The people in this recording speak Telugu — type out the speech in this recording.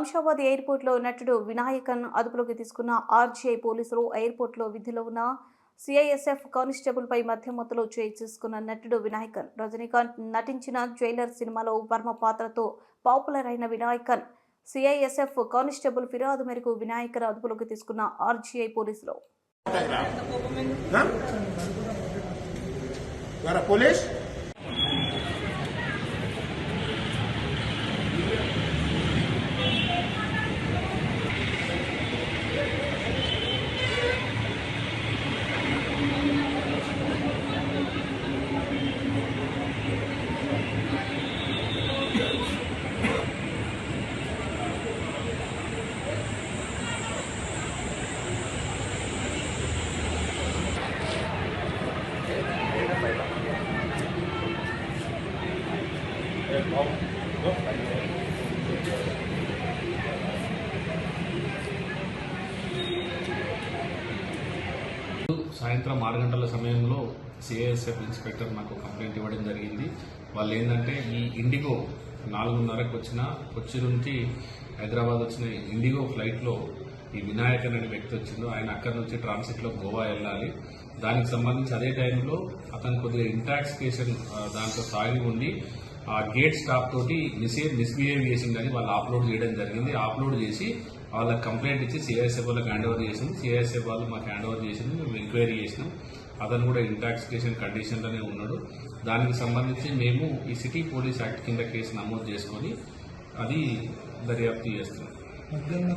శంషాబాద్ ఎయిర్పోర్ట్లో నటుడు వినాయకన్ అదుపులోకి తీసుకున్న ఆర్జీఐ పోలీసులు ఎయిర్పోర్ట్లో విధిలో ఉన్న సిఐఎస్ఎఫ్ కానిస్టేబుల్పై మధ్యమత్తులో చేయి చేసుకున్న నటుడు వినాయకన్. రజనీకాంత్ నటించిన జైలర్ సినిమాలో వర్మ పాత్రతో పాపులర్ అయిన వినాయకన్ సిఐఎస్ఎఫ్ కానిస్టేబుల్ ఫిర్యాదు మేరకు వినాయకన్ అదుపులోకి తీసుకున్న ఆర్జీఐ పోలీసులు. సాయంత్రం 6 గంటల సమయంలో సిఐఎస్ఎఫ్ ఇన్స్పెక్టర్ నాకు కంప్లైంట్ ఇవ్వడం జరిగింది. వాళ్ళు ఏంటంటే ఈ ఇండిగో 4:30కు వచ్చిన కొచ్చి నుంచి హైదరాబాద్ వచ్చిన ఇండిగో ఫ్లైట్లో ఈ వినాయకన్ అనే వ్యక్తి వచ్చిందో ఆయన అక్కడి నుంచి ట్రాన్సిట్లో గోవా వెళ్ళాలి. దానికి సంబంధించి అదే టైంలో అతను కొద్దిగా ఇంటాక్సికేషన్ దాంట్లో తాగి ఉండి ఆ గేట్ స్టాప్ తోటి మిస్బిహేవ్ చేసిందని వాళ్ళు అప్లోడ్ చేయడం జరిగింది. అప్లోడ్ చేసి వాళ్ళకి కంప్లైంట్ ఇచ్చి సిఐఎస్ఎఫ్ వాళ్ళకి హ్యాండ్ ఓవర్ చేసింది. సిఐఎస్ఎఫ్ వాళ్ళు మాకు హ్యాండ్ ఓవర్ చేసింది. మేము ఎంక్వైరీ చేసినాం. అతను కూడా ఇంటాక్సికేషన్ కండిషన్లోనే ఉన్నాడు. దానికి సంబంధించి మేము ఈ సిటీ పోలీస్ యాక్ట్ కింద కేసు నమోదు చేసుకొని అది దర్యాప్తు చేస్తున్నాం.